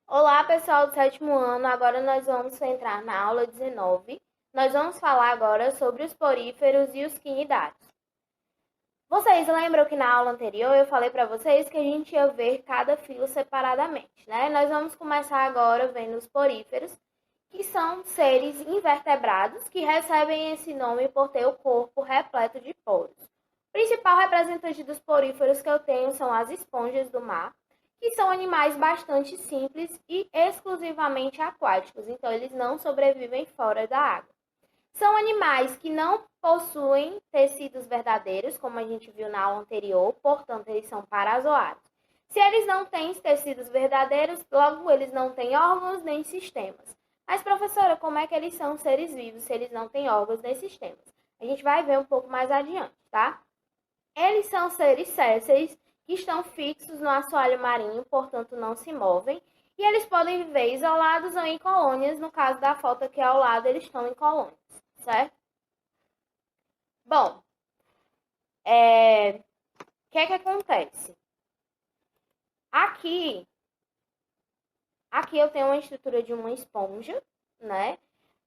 Olá, pessoal do sétimo ano. Agora nós vamos entrar na aula 19. Nós vamos falar agora sobre os poríferos e os quinidários. Vocês lembram que na aula anterior eu falei para vocês que a gente ia ver cada filo separadamente, né? Nós vamos começar agora vendo os poríferos, que são seres invertebrados que recebem esse nome por ter o corpo repleto de poros. O principal representante dos poríferos que eu tenho são as esponjas do mar, que são animais bastante simples e exclusivamente aquáticos, então eles não sobrevivem fora da água. São animais que não possuem tecidos verdadeiros, como a gente viu na aula anterior, portanto, eles são parazoários. Se eles não têm tecidos verdadeiros, logo eles não têm órgãos nem sistemas. Mas, professora, como é que eles são seres vivos se eles não têm órgãos nem sistemas? A gente vai ver um pouco mais adiante, tá? Eles são seres sésseis que estão fixos no assoalho marinho, portanto não se movem, e eles podem viver isolados ou em colônias. No caso da foto aqui ao lado, eles estão em colônias, certo? Bom, o que é que acontece? Aqui eu tenho uma estrutura de uma esponja, né?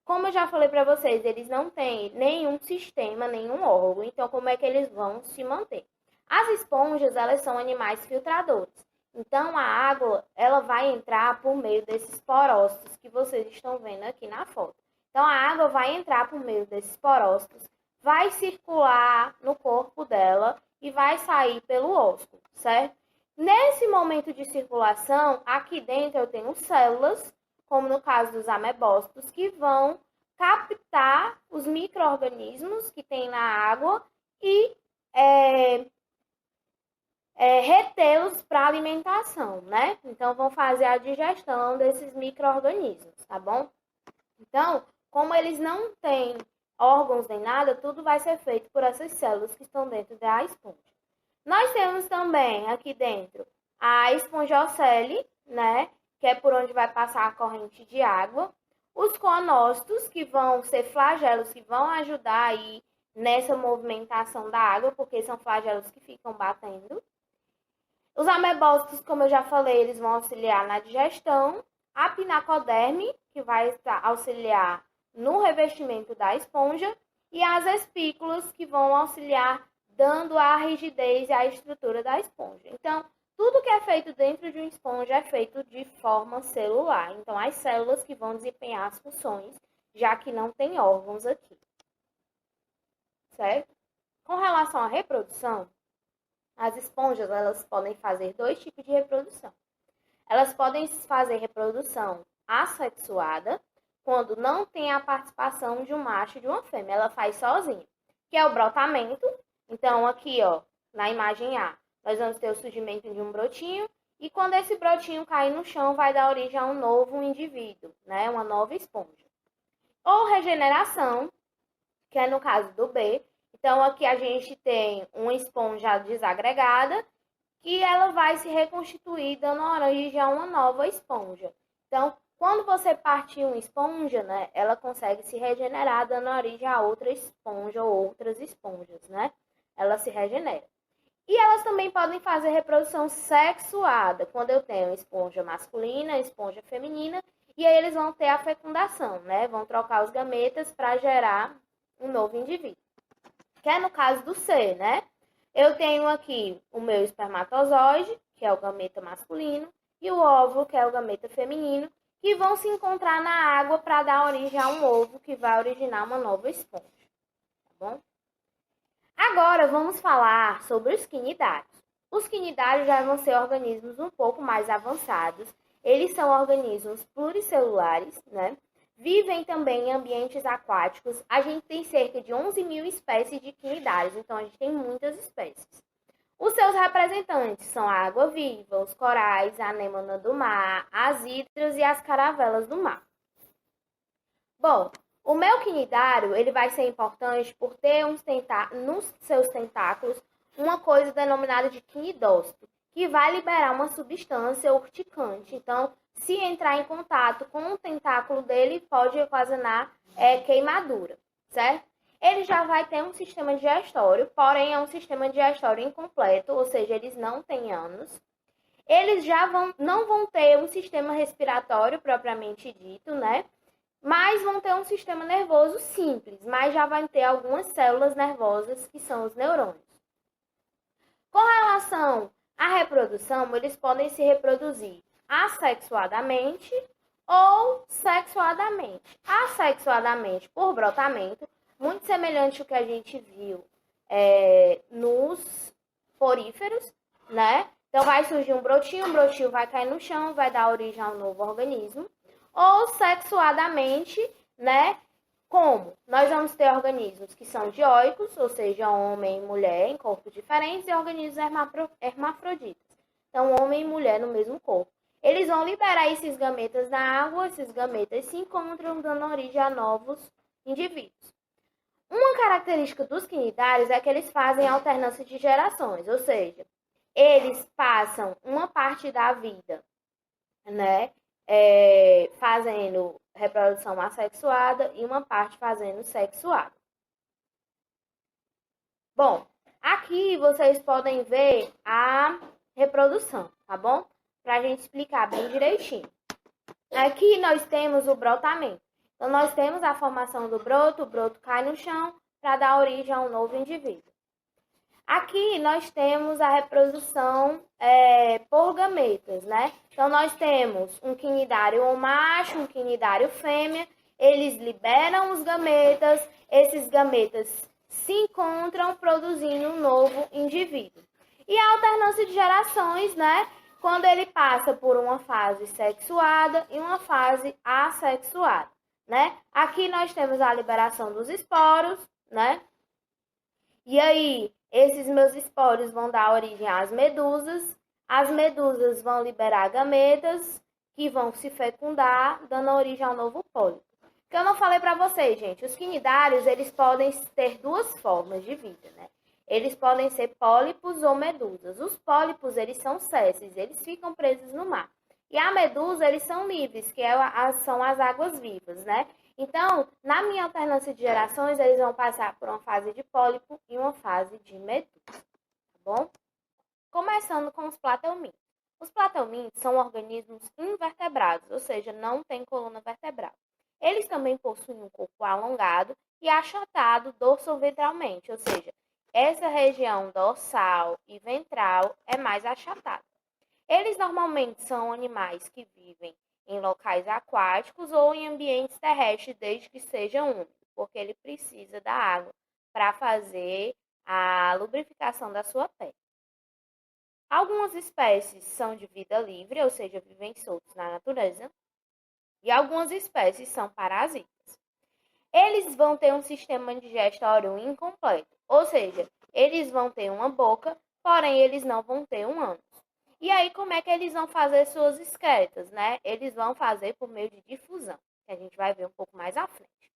Como eu já falei para vocês, eles não têm nenhum sistema, nenhum órgão, então como é que eles vão se manter? As esponjas, elas são animais filtradores. Então a água, ela vai entrar por meio desses porócitos que vocês estão vendo aqui na foto. Então a água vai entrar por meio desses porócitos, vai circular no corpo dela e vai sair pelo ósculo, certo? Nesse momento de circulação, aqui dentro eu tenho células, como no caso dos amebócitos, que vão captar os micro-organismos que tem na água e retê-los para alimentação, né? Então, vão fazer a digestão desses micro-organismos, tá bom? Então, como eles não têm órgãos nem nada, tudo vai ser feito por essas células que estão dentro da esponja. Nós temos também aqui dentro a espongiocele, né? Que é por onde vai passar a corrente de água. Os conócitos, que vão ser flagelos que vão ajudar aí nessa movimentação da água, porque são flagelos que ficam batendo. Os amebócitos, como eu já falei, eles vão auxiliar na digestão. A pinacoderme, que vai auxiliar no revestimento da esponja. E as espículas, que vão auxiliar dando a rigidez e a estrutura da esponja. Então, tudo que é feito dentro de uma esponja é feito de forma celular. Então, as células que vão desempenhar as funções, já que não tem órgãos aqui. Certo? Com relação à reprodução, as esponjas, elas podem fazer dois tipos de reprodução. Elas podem fazer reprodução assexuada, quando não tem a participação de um macho e de uma fêmea. Ela faz sozinha, que é o brotamento. Então, aqui, ó, na imagem A, nós vamos ter o surgimento de um brotinho. E quando esse brotinho cair no chão, vai dar origem a um novo indivíduo, né? Uma nova esponja. Ou regeneração, que é no caso do B. Então, aqui a gente tem uma esponja desagregada, que ela vai se reconstituir, dando origem a uma nova esponja. Então, quando você partir uma esponja, né, ela consegue se regenerar, dando origem a outra esponja ou outras esponjas, né? Ela se regenera. E elas também podem fazer reprodução sexuada, quando eu tenho esponja masculina, esponja feminina, e aí eles vão ter a fecundação, né? Vão trocar os gametas para gerar um novo indivíduo. Que é no caso do C, né? Eu tenho aqui o meu espermatozoide, que é o gameta masculino, e o óvulo, que é o gameta feminino, que vão se encontrar na água para dar origem a um ovo que vai originar uma nova esponja, tá bom? Agora vamos falar sobre os quinidários. Os quinidários já vão ser organismos um pouco mais avançados. Eles são organismos pluricelulares, né? Vivem também em ambientes aquáticos. A gente tem cerca de 11 mil espécies de quinidários, então a gente tem muitas espécies. Os seus representantes são a água-viva, os corais, a anêmona do mar, as hidras e as caravelas do mar. Bom, o meu quinidário, ele vai ser importante por ter nos seus tentáculos uma coisa denominada de quinidócito, que vai liberar uma substância urticante. Então, se entrar em contato com o tentáculo dele, pode ocasionar queimadura, certo? Ele já vai ter um sistema digestório, porém é um sistema digestório incompleto, ou seja, eles não têm ânus. eles já não vão ter um sistema respiratório propriamente dito, né? Mas vão ter um sistema nervoso simples, mas já vai ter algumas células nervosas que são os neurônios. Com relação à reprodução, eles podem se reproduzir assexuadamente ou sexuadamente. Assexuadamente, por brotamento, muito semelhante ao que a gente viu nos poríferos, né? Então, vai surgir um brotinho vai cair no chão, vai dar origem a um novo organismo. Ou sexuadamente, né? Como? Nós vamos ter organismos que são dioicos, ou seja, homem e mulher em corpos diferentes, e organismos hermafroditas. Então, homem e mulher no mesmo corpo. Eles vão liberar esses gametas na água, esses gametas se encontram, dando origem a novos indivíduos. Uma característica dos quinidários é que eles fazem alternância de gerações, ou seja, eles passam uma parte da vida, né, fazendo reprodução assexuada e uma parte fazendo sexuada. Bom, aqui vocês podem ver a reprodução, tá bom? Para a gente explicar bem direitinho. Aqui nós temos o brotamento. Então, nós temos a formação do broto, o broto cai no chão para dar origem a um novo indivíduo. Aqui nós temos a reprodução por gametas, né? Então, nós temos um quinidário macho, um quinidário fêmea, eles liberam os gametas, esses gametas se encontram produzindo um novo indivíduo. E a alternância de gerações, né? Quando ele passa por uma fase sexuada e uma fase assexuada, né? Aqui nós temos a liberação dos esporos, né? E aí, esses meus esporos vão dar origem às medusas. As medusas vão liberar gametas que vão se fecundar, dando origem ao novo pólipo. Que eu não falei para vocês, gente. Os quinidários, eles podem ter duas formas de vida, né? Eles podem ser pólipos ou medusas. Os pólipos, eles são sésseis, eles ficam presos no mar. E a medusa, eles são livres, que são as águas vivas, né? Então, na minha alternância de gerações, eles vão passar por uma fase de pólipo e uma fase de medusa, tá bom? Começando com os platelmintos. Os platelmintos são organismos invertebrados, ou seja, não têm coluna vertebral. Eles também possuem um corpo alongado e achatado dorsoventralmente, ou seja, essa região dorsal e ventral é mais achatada. Eles normalmente são animais que vivem em locais aquáticos ou em ambientes terrestres, desde que sejam úmidos, porque ele precisa da água para fazer a lubrificação da sua pele. Algumas espécies são de vida livre, ou seja, vivem soltos na natureza, e algumas espécies são parasitas. Eles vão ter um sistema digestório incompleto, ou seja, eles vão ter uma boca, porém eles não vão ter um ânus. E aí, como é que eles vão fazer suas excretas, né? Eles vão fazer por meio de difusão, que a gente vai ver um pouco mais à frente.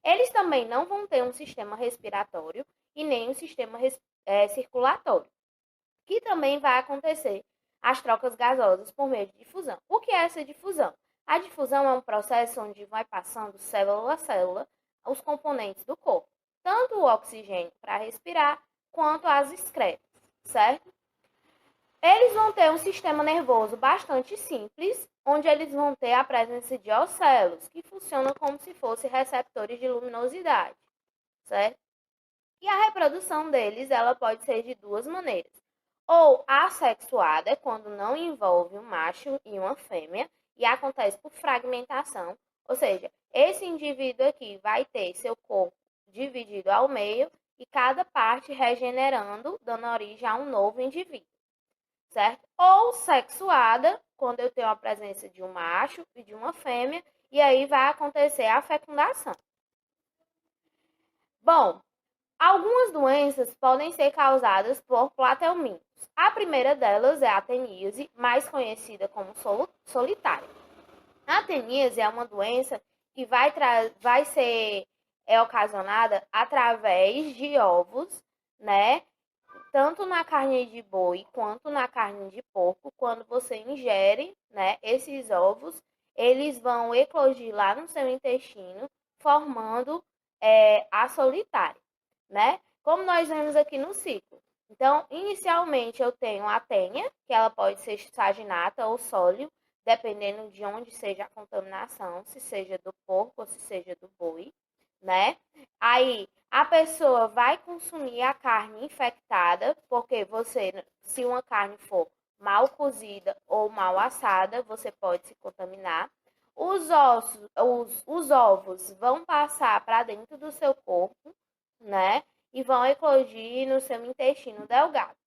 Eles também não vão ter um sistema respiratório e nem um sistema circulatório, que também vai acontecer as trocas gasosas por meio de difusão. O que é essa difusão? A difusão é um processo onde vai passando célula a célula os componentes do corpo, tanto o oxigênio para respirar, quanto as excretas, certo? Eles vão ter um sistema nervoso bastante simples, onde eles vão ter a presença de océlos, que funcionam como se fossem receptores de luminosidade, certo? E a reprodução deles, ela pode ser de duas maneiras. Ou assexuada, quando não envolve um macho e uma fêmea, e acontece por fragmentação, ou seja, esse indivíduo aqui vai ter seu corpo dividido ao meio e cada parte regenerando, dando origem a um novo indivíduo, certo? Ou sexuada, quando eu tenho a presença de um macho e de uma fêmea, e aí vai acontecer a fecundação. Bom, algumas doenças podem ser causadas por platelmintos. A primeira delas é a teníase, mais conhecida como solitária. A teníase é uma doença que vai ser ocasionada através de ovos, né? Tanto na carne de boi quanto na carne de porco, quando você ingere, né, esses ovos, eles vão eclodir lá no seu intestino, formando a solitária, né? Como nós vemos aqui no ciclo. Então, inicialmente eu tenho a tênia, que ela pode ser saginata ou sólio, dependendo de onde seja a contaminação, se seja do porco ou se seja do boi, né? Aí a pessoa vai consumir a carne infectada, porque se uma carne for mal cozida ou mal assada, você pode se contaminar. Os ovos vão passar para dentro do seu corpo, né? E vão eclodir no seu intestino delgado.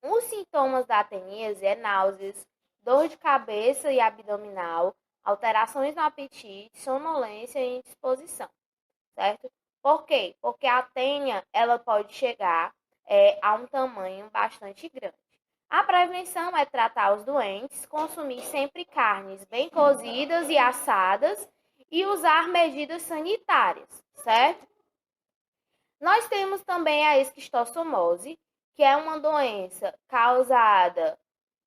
Os sintomas da ateníase é náuseas, dor de cabeça e abdominal, alterações no apetite, sonolência e indisposição, certo? Por quê? Porque a tênia, ela pode chegar a um tamanho bastante grande. A prevenção é tratar os doentes, consumir sempre carnes bem cozidas e assadas e usar medidas sanitárias, certo? Nós temos também a esquistossomose, que é uma doença causada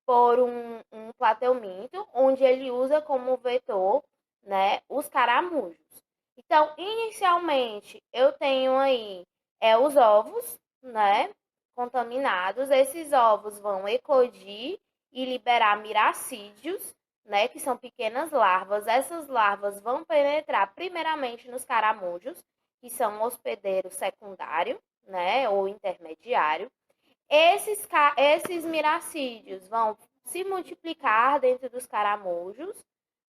por um plateuminto, onde ele usa como vetor, né, os caramujos. Então, inicialmente, eu tenho aí os ovos, né, contaminados. Esses ovos vão eclodir e liberar miracídios, né, que são pequenas larvas. Essas larvas vão penetrar primeiramente nos caramujos, que são um hospedeiro secundário, né, ou intermediário. Esses miracídios vão se multiplicar dentro dos caramujos,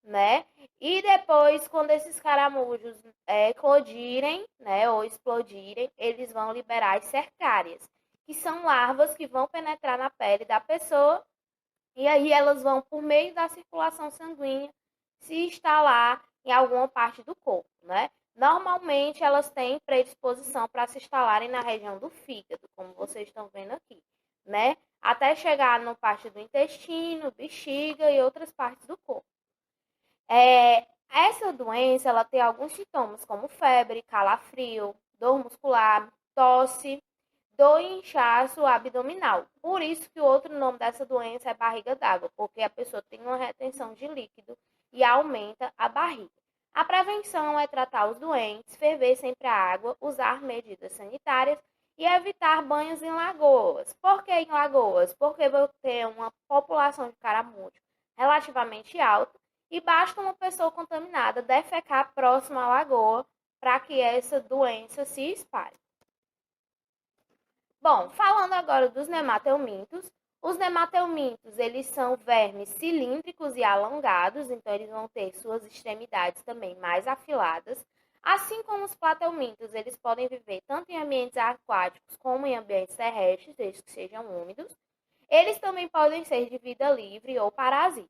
né? E depois, quando esses caramujos eclodirem, né, ou explodirem, eles vão liberar as cercárias, que são larvas que vão penetrar na pele da pessoa e aí elas vão, por meio da circulação sanguínea, se instalar em alguma parte do corpo, né? Normalmente elas têm predisposição para se instalarem na região do fígado, como vocês estão vendo aqui, né? Até chegar na parte do intestino, bexiga e outras partes do corpo. Essa doença, ela tem alguns sintomas, como febre, calafrio, dor muscular, tosse, dor e inchaço abdominal. Por isso que o outro nome dessa doença é barriga d'água, porque a pessoa tem uma retenção de líquido e aumenta a barriga. A prevenção é tratar os doentes, ferver sempre a água, usar medidas sanitárias e evitar banhos em lagoas. Por que em lagoas? Porque vai ter uma população de caramujo relativamente alta e basta uma pessoa contaminada defecar próximo à lagoa para que essa doença se espalhe. Bom, falando agora dos nemateumintos, os nemateumintos, eles são vermes cilíndricos e alongados, então eles vão ter suas extremidades também mais afiladas. Assim como os plateumintos, eles podem viver tanto em ambientes aquáticos como em ambientes terrestres, desde que sejam úmidos. Eles também podem ser de vida livre ou parasita.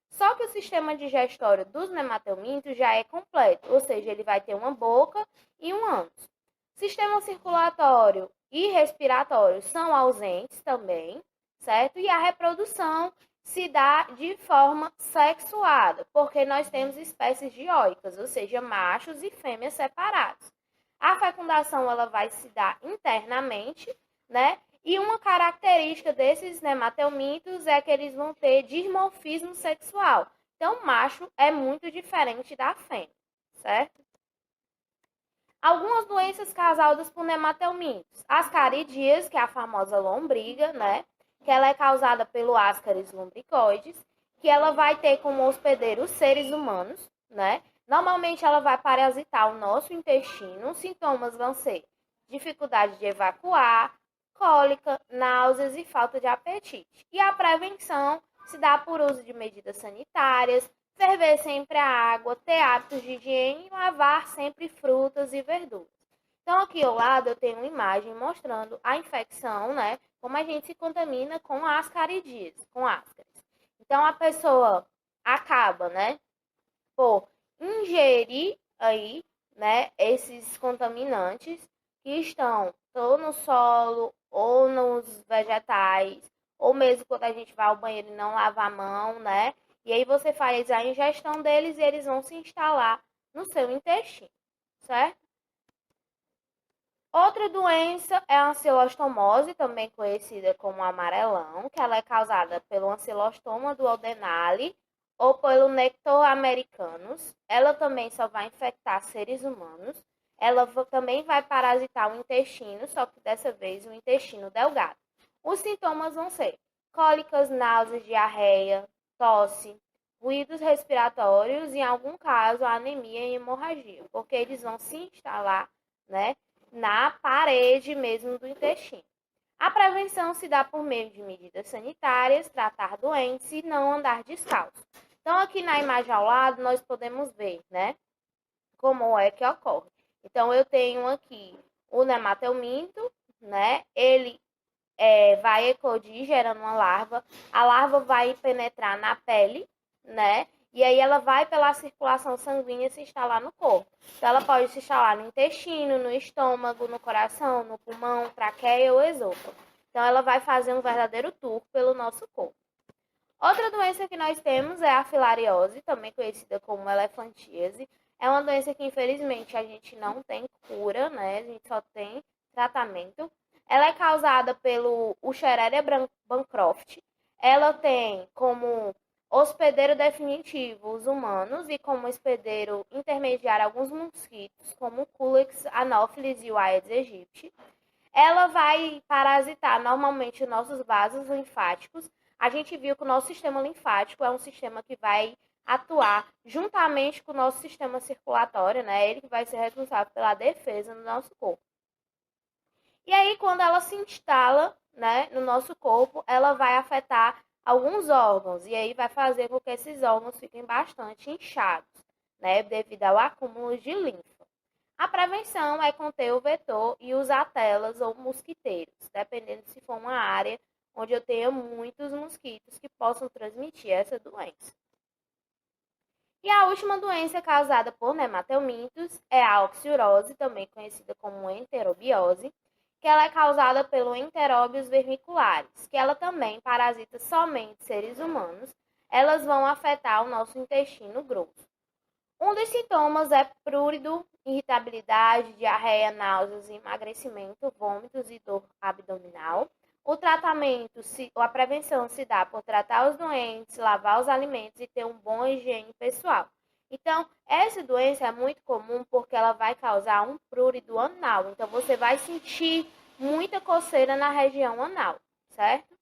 Só que o sistema digestório dos nemateumintos já é completo, ou seja, ele vai ter uma boca e um ânus. Sistema circulatório e respiratório são ausentes também, certo? E a reprodução se dá de forma sexuada, porque nós temos espécies dioicas, ou seja, machos e fêmeas separados. A fecundação ela vai se dar internamente, né? E uma característica desses nemateumintos é que eles vão ter dimorfismo sexual. Então, o macho é muito diferente da fêmea, certo? Algumas doenças causadas por nemateumintos. Ascaridíase, que é a famosa lombriga, né? Que ela é causada pelo Ascaris lumbricoides, que ela vai ter como hospedeiro os seres humanos, né? Normalmente ela vai parasitar o nosso intestino. Os sintomas vão ser dificuldade de evacuar, cólica, náuseas e falta de apetite. E a prevenção se dá por uso de medidas sanitárias, ferver sempre a água, ter hábitos de higiene e lavar sempre frutas e verduras. Então, aqui ao lado eu tenho uma imagem mostrando a infecção, né? Como a gente se contamina com ascaridíase, com ascaris. Então, a pessoa acaba, né, por ingerir aí, né, esses contaminantes que estão ou no solo, ou nos vegetais, ou mesmo quando a gente vai ao banheiro e não lava a mão, né? E aí você faz a ingestão deles e eles vão se instalar no seu intestino, certo? Outra doença é a ancilostomose, também conhecida como amarelão, que ela é causada pelo ancilostoma do Aldenale ou pelo Nector americanus. Ela também só vai infectar seres humanos. Ela também vai parasitar o intestino, só que dessa vez o intestino delgado. Os sintomas vão ser cólicas, náuseas, diarreia, tosse, ruídos respiratórios e, em algum caso, anemia e hemorragia, porque eles vão se instalar, né, na parede mesmo do intestino. A prevenção se dá por meio de medidas sanitárias, tratar doentes e não andar descalço. Então, aqui na imagem ao lado, nós podemos ver, né, como é que ocorre. Então, eu tenho aqui o nematelminto, né, ele vai eclodir gerando uma larva. A larva vai penetrar na pele, né? E aí ela vai pela circulação sanguínea se instalar no corpo. Então ela pode se instalar no intestino, no estômago, no coração, no pulmão, traqueia ou esôfago. Então ela vai fazer um verdadeiro tour pelo nosso corpo. Outra doença que nós temos é a filariose, também conhecida como elefantíase. É uma doença que infelizmente a gente não tem cura, né? A gente só tem tratamento. Ela é causada pelo Escherichia bancroft. Ela tem como hospedeiro definitivo os humanos e como hospedeiro intermediário alguns mosquitos, como o Culex, Anopheles e o Aedes aegypti. Ela vai parasitar normalmente os nossos vasos linfáticos. A gente viu que o nosso sistema linfático é um sistema que vai atuar juntamente com o nosso sistema circulatório, né? Ele que vai ser responsável pela defesa do nosso corpo. E aí, quando ela se instala, né, no nosso corpo, ela vai afetar alguns órgãos e aí vai fazer com que esses órgãos fiquem bastante inchados, né, devido ao acúmulo de linfa. A prevenção é conter o vetor e usar telas ou mosquiteiros, dependendo se for uma área onde eu tenha muitos mosquitos que possam transmitir essa doença. E a última doença causada por nematelmintos é a oxiurose, também conhecida como enterobiose, que ela é causada pelo Enteróbios vermiculares, que ela também parasita somente seres humanos. Elas vão afetar o nosso intestino grosso. Um dos sintomas é prurido, irritabilidade, diarreia, náuseas, emagrecimento, vômitos e dor abdominal. O tratamento, a prevenção se dá por tratar os doentes, lavar os alimentos e ter uma boa higiene pessoal. Então, essa doença é muito comum porque ela vai causar um prurido anal. Então, você vai sentir muita coceira na região anal, certo?